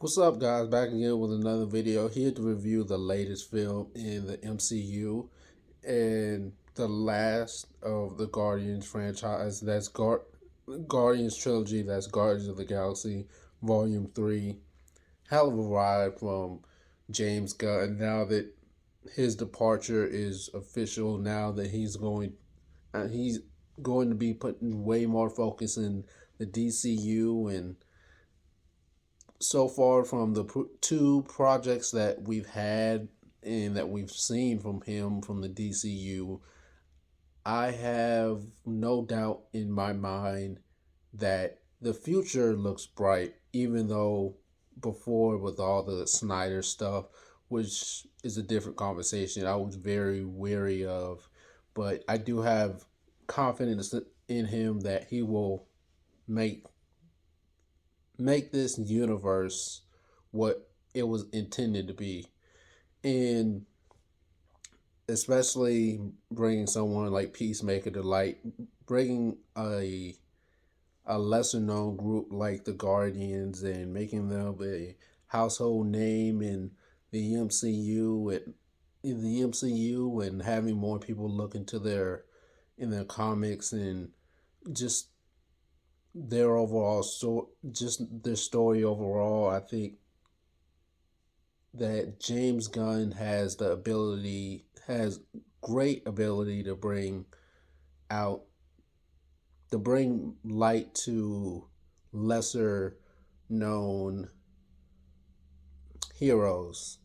What's up, guys? Back again with another video. Here to review the latest film in the MCU and the last of the Guardians franchise. Guardians trilogy. That's Guardians of the Galaxy Volume 3. Hell of a ride from James Gunn. Now that his departure is official, now that he's going to be putting way more focus in the DCU, and so far from the two projects that we've had and that we've seen from him from the DCU, I have no doubt in my mind that the future looks bright, even though before with all the Snyder stuff, which is a different conversation, I was very weary of. But I do have confidence in him that he will make make this universe what it was intended to be. And especially bringing someone like Peacemaker to light, bringing a lesser known group like the Guardians and making them a household name in the MCU and having more people look into their comics and just their overall just their story overall. I think that James Gunn has great ability out to bring light to lesser known heroes,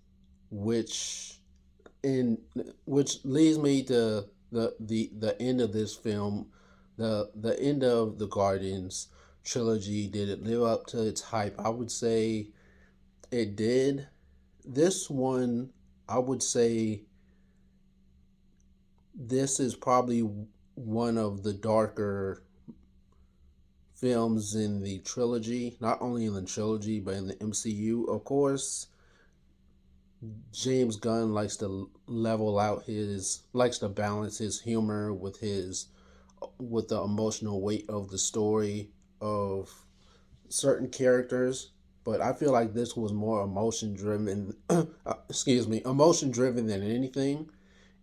which in which leads me to the end of this film, the end of the Guardians trilogy. Did it live up to its hype? I would say it did. This one, I would say this is probably one of the darker films in the trilogy, not only in the trilogy, but in the MCU. Of course, James Gunn likes to balance his humor with the emotional weight of the story of certain characters. But I feel like this was more emotion driven, emotion driven than anything.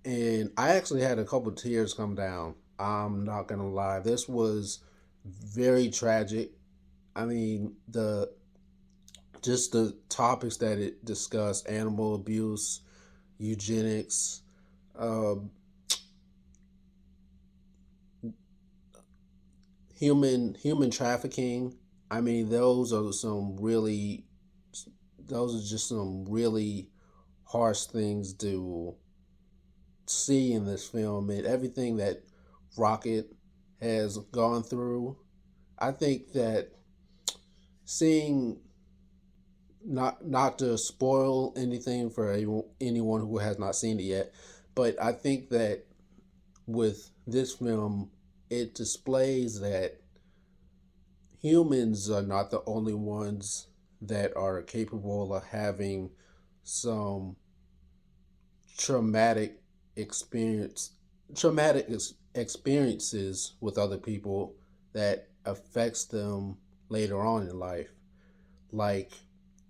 And I actually had a couple tears come down. I'm not gonna lie. This was very tragic. I mean, the topics that it discussed: animal abuse, eugenics, uh, human trafficking. I mean, those are just some really harsh things to see in this film, and everything that Rocket has gone through. I think that seeing not to spoil anything for anyone who has not seen it yet, but I think that with this film, it displays that humans are not the only ones that are capable of having some traumatic experience traumatic experiences with other people that affects them later on in life, like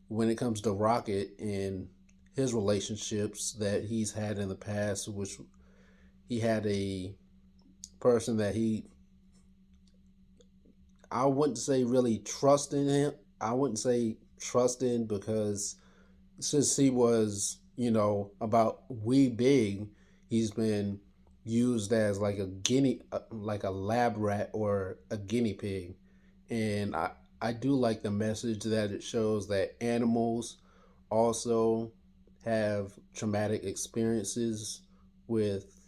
when it comes to Rocket and his relationships that he's had in the past, which he had a person that I wouldn't say really trust in him. I wouldn't say trust in because since he was, about wee big, he's been used as like like a lab rat or a guinea pig. And I do like the message that it shows that animals also have traumatic experiences with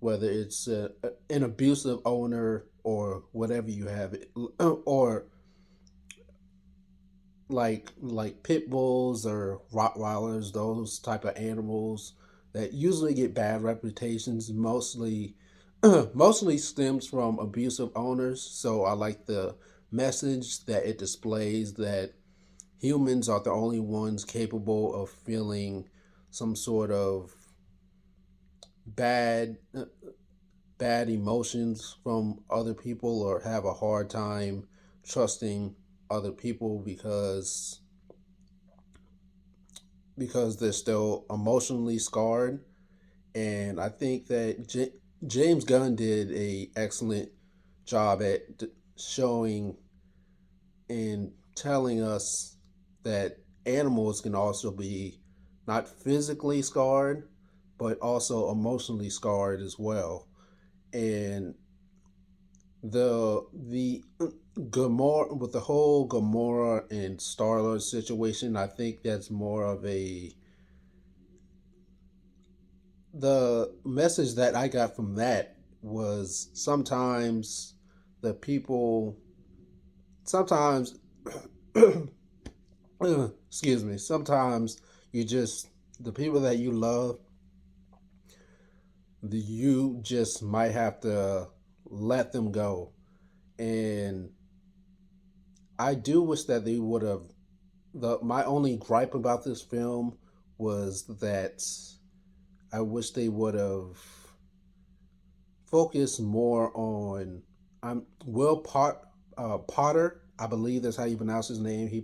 whether it's an abusive owner or whatever you have it, or like pit bulls or Rottweilers, those type of animals that usually get bad reputations, mostly stems from abusive owners. So I like the message that it displays that humans are the only ones capable of feeling some sort of bad bad emotions from other people or have a hard time trusting other people because because they're still emotionally scarred. And I think that James Gunn did a excellent job at showing and telling us that animals can also be not physically scarred, but also emotionally scarred as well. And the Gamora, with the whole Gamora and Star-Lord situation, I think that's more of a the message that I got from that was sometimes the people sometimes excuse me, sometimes you just the people that you love, you just might have to let them go. And I do wish that they would have the my only gripe about this film was that I wish they would have focused more on Potter. I believe that's how you pronounce his name. He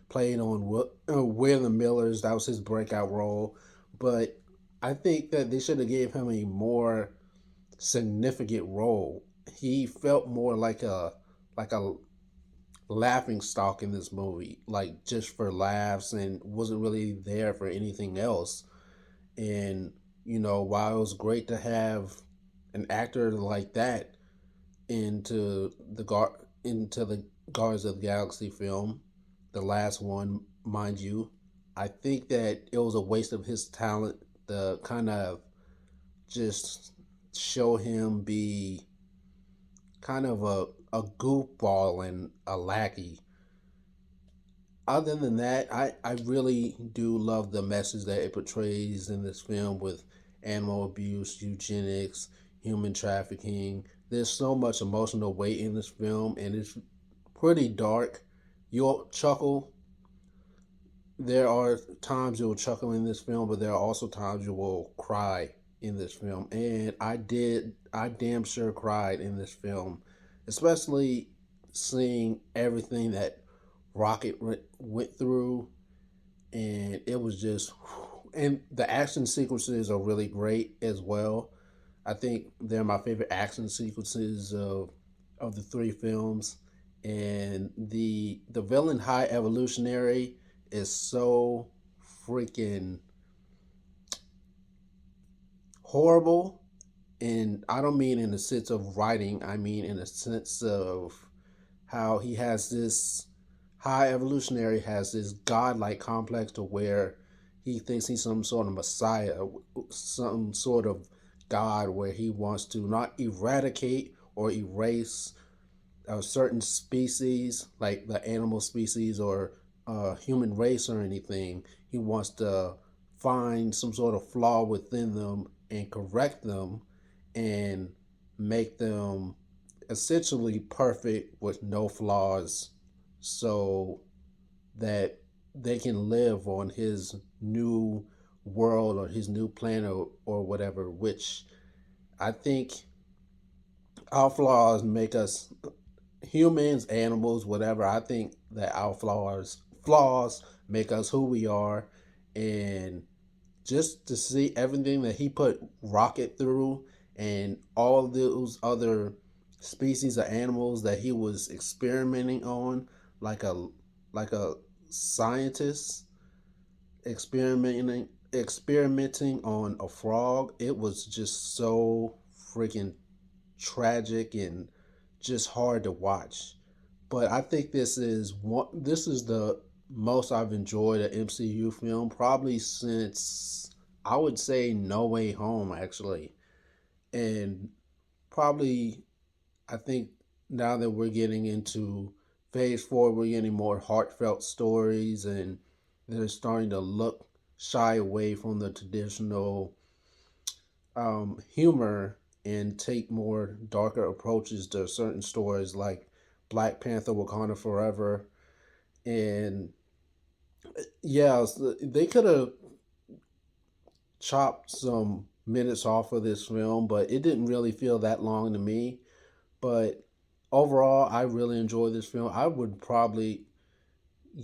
played on We're the Millers. That was his breakout role. But I think that they should have gave him a more significant role. He felt more like a laughing stock in this movie, like just for laughs, and wasn't really there for anything else. And while it was great to have an actor like that into the Guardians of the Galaxy film, the last one, mind you, I think that it was a waste of his talent to kind of just show him be kind of a goofball and a lackey. Other than that, I really do love the message that it portrays in this film with animal abuse, eugenics, human trafficking. There's so much emotional weight in this film, and it's pretty dark. You'll chuckle. There are times you'll chuckle in this film, but there are also times you will cry in this film. And I did. I damn sure cried in this film, especially seeing everything that Rocket went through, and it was just, and the action sequences are really great as well. I think they're my favorite action sequences of the three films, and the villain High Evolutionary is so freaking horrible, and I don't mean in the sense of writing. I mean in the sense of how he has this High Evolutionary has this godlike complex to where he thinks he's some sort of messiah, some sort of god, where he wants to not eradicate or erase a certain species, like the animal species or human race or anything. He wants to find some sort of flaw within them and correct them and make them essentially perfect with no flaws so that they can live on his new world or his new planet or whatever, which I think our flaws make us humans, animals, whatever. I think that our flaws make us who we are, and just to see everything that he put Rocket through and all those other species of animals that he was experimenting on, like a scientist experimenting on a frog. It was just so freaking tragic and just hard to watch. But I think this is the most I've enjoyed an MCU film probably since I would say No Way Home actually. And probably I think now that we're getting into phase 4, we're getting more heartfelt stories, and they're starting to look shy away from the traditional humor and take more darker approaches to certain stories like Black Panther Wakanda Forever. And yeah, they could have chopped some minutes off of this film, but it didn't really feel that long to me. But overall, I really enjoyed this film. I would probably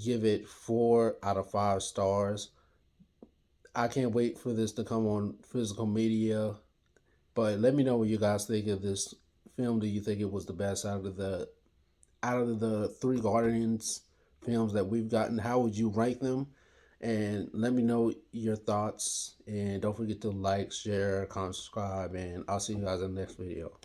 give it 4 out of 5 stars. I can't wait for this to come on physical media. But let me know what you guys think of this film. Do you think it was the best out of the three Guardians films that we've gotten? How would you rank them? And let me know your thoughts. And don't forget to like, share, comment, subscribe, and I'll see you guys in the next video.